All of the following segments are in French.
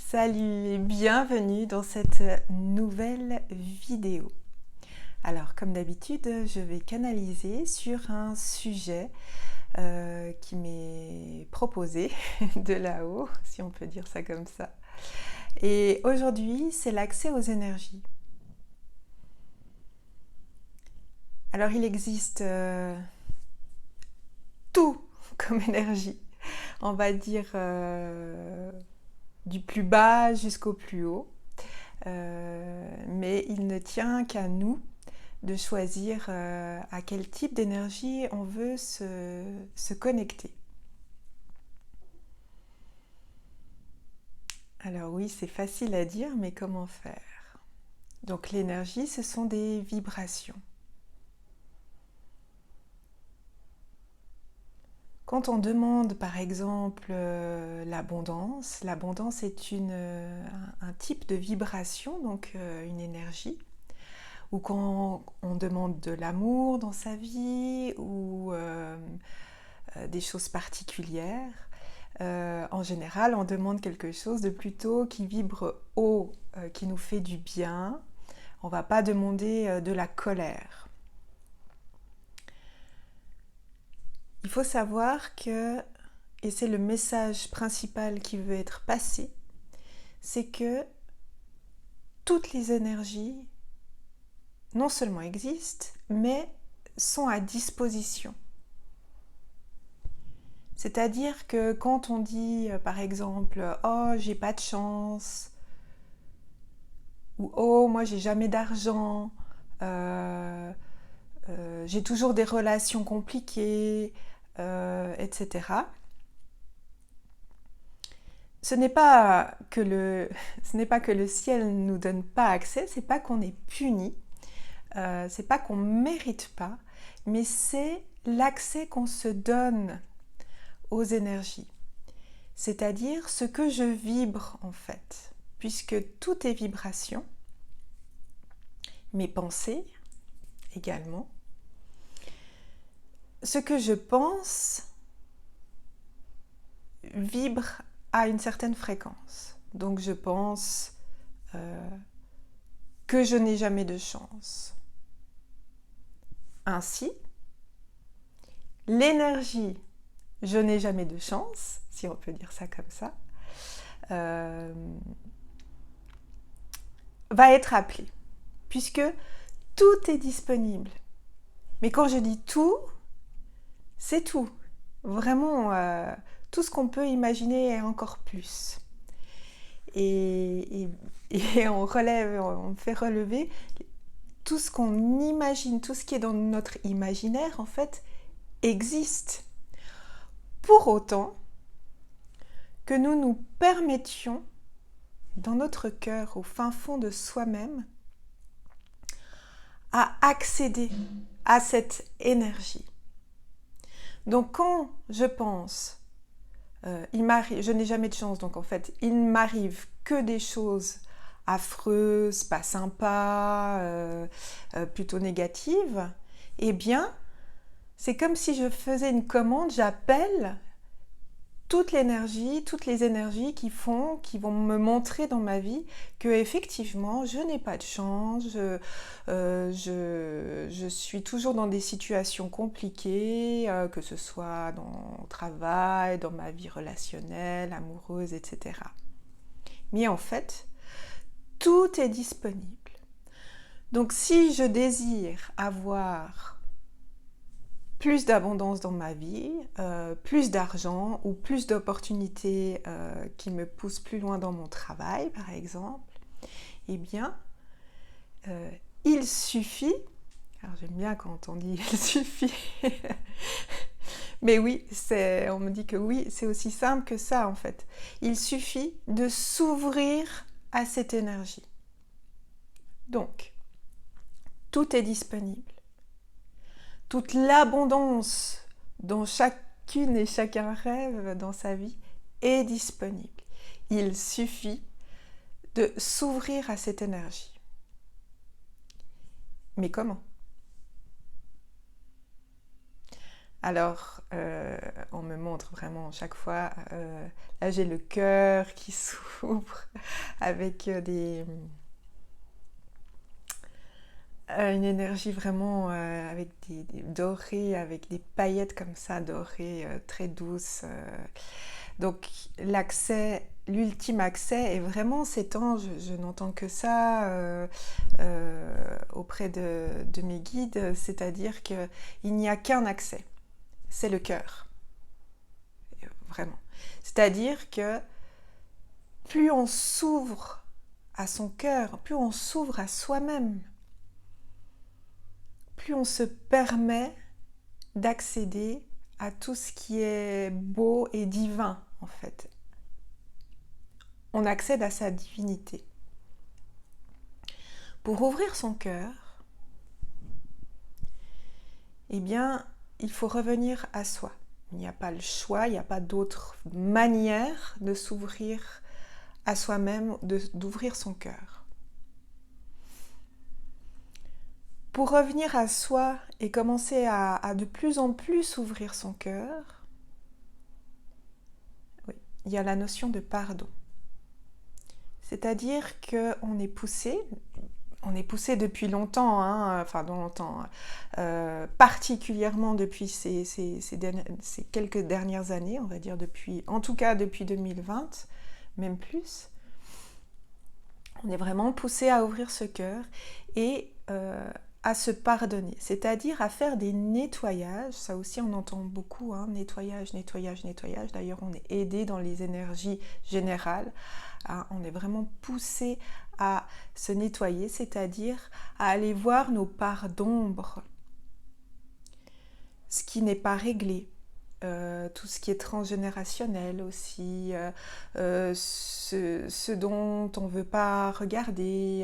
Salut et bienvenue dans cette nouvelle vidéo. Alors comme d'habitude, je vais canaliser sur un sujet qui m'est proposé de là-haut, si on peut dire ça comme ça. Et aujourd'hui, c'est l'accès aux énergies. Alors il existe tout comme énergie, on va dire du plus bas jusqu'au plus haut. Mais il ne tient qu'à nous de choisir à quel type d'énergie on veut se connecter. Alors oui, c'est facile à dire, mais comment faire? Donc l'énergie, ce sont des vibrations. Quand on demande par exemple l'abondance, l'abondance est un type de vibration, donc une énergie. Ou quand on demande de l'amour dans sa vie ou des choses particulières, en général, on demande quelque chose de plutôt qui vibre haut, qui nous fait du bien. On ne va pas demander de la colère. Il faut savoir que, et c'est le message principal qui veut être passé, c'est que toutes les énergies non seulement existent, mais sont à disposition. C'est-à-dire que quand on dit, par exemple, « Oh, j'ai pas de chance » ou « Oh, moi, j'ai jamais d'argent j'ai toujours des relations compliquées, etc. » Ce n'est pas que le ciel ne nous donne pas accès, c'est pas qu'on est puni, c'est pas qu'on mérite pas, mais c'est l'accès qu'on se donne aux énergies. C'est-à-dire ce que je vibre en fait, puisque tout est vibration, mes pensées également. Ce que je pense vibre à une certaine fréquence. Donc je pense que je n'ai jamais de chance. Ainsi, l'énergie « je n'ai jamais de chance », si on peut dire ça comme ça, va être appelée, puisque tout est disponible. Mais quand je dis tout, c'est tout. Vraiment, tout ce qu'on peut imaginer et encore plus. Et on fait relever tout ce qu'on imagine, tout ce qui est dans notre imaginaire, en fait, existe. Pour autant que nous nous permettions, dans notre cœur, au fin fond de soi-même, à accéder à cette énergie. Donc quand je pense, je n'ai jamais de chance, donc en fait, il ne m'arrive que des choses affreuses, pas sympas, plutôt négatives, eh bien, c'est comme si je faisais une commande, j'appelle toute l'énergie, toutes les énergies qui vont me montrer dans ma vie que effectivement je n'ai pas de chance, je suis toujours dans des situations compliquées, que ce soit dans le travail, dans ma vie relationnelle, amoureuse, etc. Mais en fait, tout est disponible. Donc si je désire avoir plus d'abondance dans ma vie, plus d'argent ou plus d'opportunités qui me poussent plus loin dans mon travail, par exemple, eh bien, il suffit, alors j'aime bien quand on dit « il suffit », mais oui, on me dit que oui, c'est aussi simple que ça en fait. Il suffit de s'ouvrir à cette énergie. Donc, tout est disponible. Toute l'abondance dont chacune et chacun rêve dans sa vie est disponible. Il suffit de s'ouvrir à cette énergie. Mais comment? Alors, on me montre vraiment chaque fois, là j'ai le cœur qui s'ouvre avec une énergie vraiment avec des dorés, avec des paillettes comme ça dorées, très douces. Donc l'accès, l'ultime accès est vraiment cet ange, je n'entends que ça auprès de mes guides, c'est-à-dire qu'il n'y a qu'un accès, c'est le cœur, vraiment. C'est-à-dire que plus on s'ouvre à son cœur, plus on s'ouvre à soi-même, plus on se permet d'accéder à tout ce qui est beau et divin, en fait. On accède à sa divinité. Pour ouvrir son cœur, eh bien, il faut revenir à soi. Il n'y a pas le choix, il n'y a pas d'autre manière de s'ouvrir à soi-même, d'ouvrir son cœur. Pour revenir à soi et commencer à de plus en plus ouvrir son cœur, oui, il y a la notion de pardon. C'est-à-dire qu'on est poussé depuis longtemps, particulièrement depuis ces quelques dernières années, on va dire en tout cas depuis 2020, même plus. On est vraiment poussé à ouvrir ce cœur et à se pardonner, c'est-à-dire à faire des nettoyages. Ça aussi on entend beaucoup, nettoyage. D'ailleurs on est aidé dans les énergies générales. On est vraiment poussé à se nettoyer, c'est-à-dire à aller voir nos parts d'ombre, ce qui n'est pas réglé. Tout ce qui est transgénérationnel aussi, ce dont on ne veut pas regarder,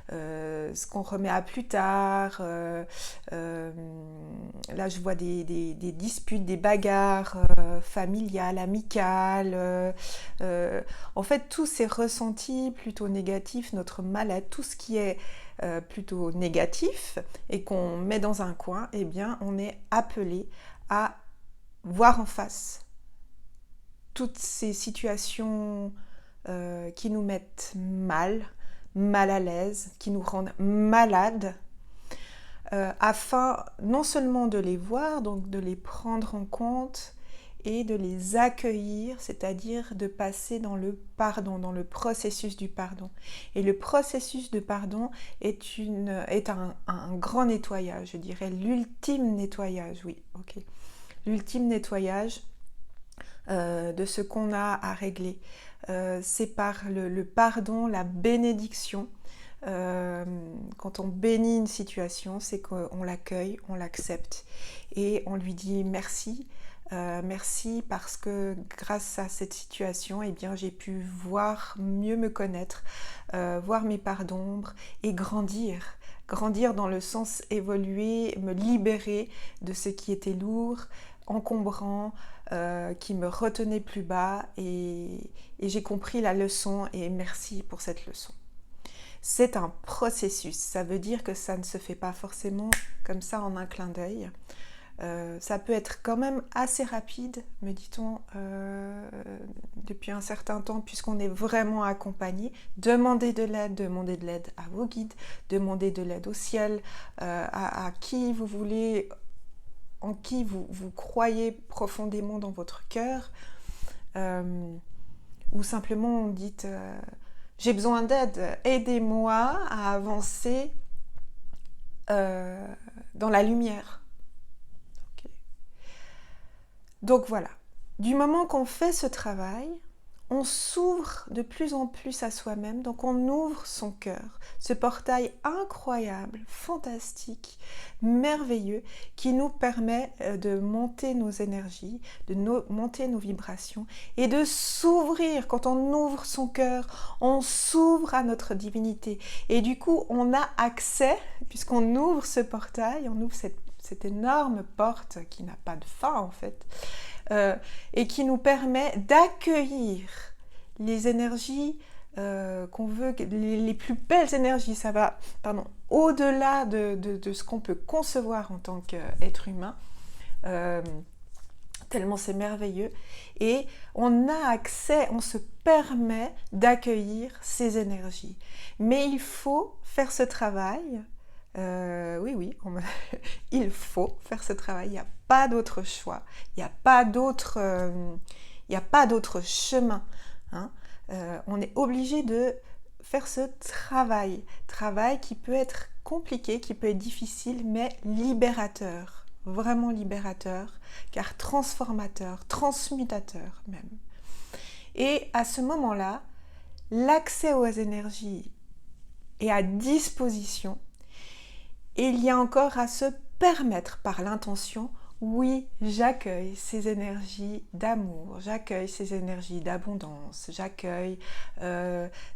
ce qu'on remet à plus tard. Là, je vois des disputes, des bagarres familiales, amicales. En fait, tous ces ressentis plutôt négatifs, notre mal-être, tout ce qui est plutôt négatif et qu'on met dans un coin, eh bien, on est appelé à voir en face toutes ces situations qui nous mettent mal à l'aise, qui nous rendent malades, afin non seulement de les voir, donc de les prendre en compte et de les accueillir, c'est-à-dire de passer dans le pardon, dans le processus du pardon. Et le processus de pardon est un grand nettoyage, je dirais l'ultime nettoyage, oui, ok. L'ultime nettoyage de ce qu'on a à régler. C'est par le pardon, la bénédiction. Quand on bénit une situation, c'est qu'on l'accueille, on l'accepte et on lui dit merci. Merci parce que grâce à cette situation, eh bien, j'ai pu mieux me connaître, voir mes parts d'ombre et grandir. Grandir dans le sens évoluer, me libérer de ce qui était lourd, encombrant, qui me retenait plus bas et j'ai compris la leçon et merci pour cette leçon. C'est un processus, ça veut dire que ça ne se fait pas forcément comme ça en un clin d'œil. Ça peut être quand même assez rapide, me dit-on, depuis un certain temps, puisqu'on est vraiment accompagné. Demandez de l'aide à vos guides, demandez de l'aide au ciel, à qui vous voulez, en qui vous croyez profondément dans votre cœur, ou simplement dites j'ai besoin d'aide, aidez-moi à avancer dans la lumière. Donc voilà, du moment qu'on fait ce travail, on s'ouvre de plus en plus à soi-même, donc on ouvre son cœur, ce portail incroyable, fantastique, merveilleux, qui nous permet de monter nos énergies, de monter nos vibrations et de s'ouvrir. Quand on ouvre son cœur, on s'ouvre à notre divinité et du coup on a accès, puisqu'on ouvre ce portail, on ouvre cette énorme porte qui n'a pas de fin en fait, et qui nous permet d'accueillir les énergies qu'on veut, les plus belles énergies, ça va au-delà de ce qu'on peut concevoir en tant qu'être humain, tellement c'est merveilleux. Et on a accès, on se permet d'accueillir ces énergies. Mais il faut faire ce travail. Oui, il faut faire ce travail. Il n'y a pas d'autre choix. Il n'y a pas d'autre chemin. Hein. On est obligé de faire ce travail qui peut être compliqué, qui peut être difficile, mais libérateur, vraiment libérateur, car transformateur, transmutateur même. Et à ce moment-là, l'accès aux énergies est à disposition, et il y a encore à se permettre par l'intention. Oui, j'accueille ces énergies d'amour, j'accueille ces énergies d'abondance, j'accueille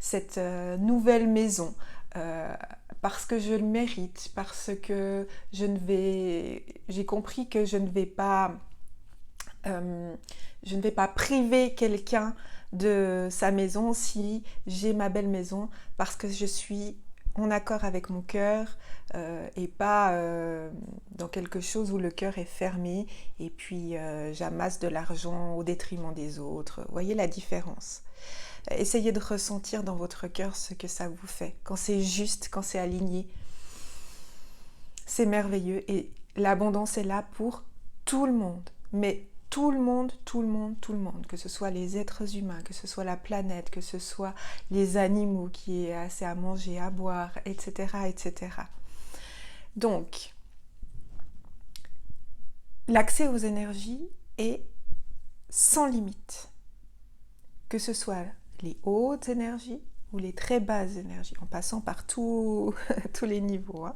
cette nouvelle maison parce que je le mérite, parce que j'ai compris que je ne vais pas priver quelqu'un de sa maison si j'ai ma belle maison, parce que je suis en accord avec mon cœur et pas dans quelque chose où le cœur est fermé et puis j'amasse de l'argent au détriment des autres. Vous voyez la différence? Essayez de ressentir dans votre cœur ce que ça vous fait. Quand c'est juste, quand c'est aligné, c'est merveilleux et l'abondance est là pour tout le monde. Mais tout le monde, que ce soit les êtres humains, que ce soit la planète, que ce soit les animaux qui aient assez à manger, à boire, etc., etc. Donc, l'accès aux énergies est sans limite, que ce soit les hautes énergies ou les très basses énergies, en passant par tous les niveaux. Hein.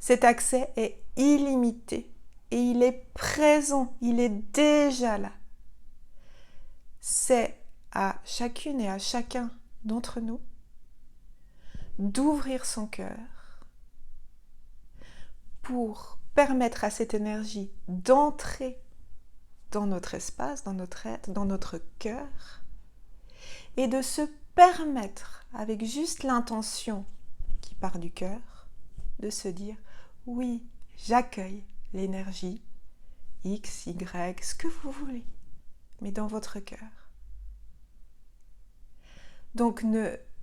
Cet accès est illimité. Et il est présent, il est déjà là. C'est à chacune et à chacun d'entre nous d'ouvrir son cœur pour permettre à cette énergie d'entrer dans notre espace, dans notre être, dans notre cœur, et de se permettre, avec juste l'intention qui part du cœur, de se dire « Oui, j'accueille l'énergie X, Y, ce que vous voulez, mais dans votre cœur. » Donc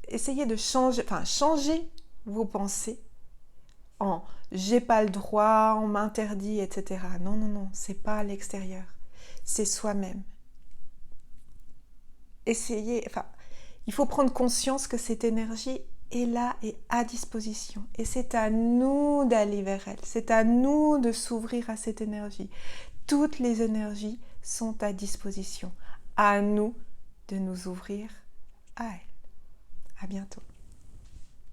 essayez de changer vos pensées en j'ai pas le droit, on m'interdit, etc. Non, c'est pas à l'extérieur, c'est soi-même. Il faut prendre conscience que cette énergie est là et à disposition. Et c'est à nous d'aller vers elle. C'est à nous de s'ouvrir à cette énergie. Toutes les énergies sont à disposition. À nous de nous ouvrir à elle. À bientôt.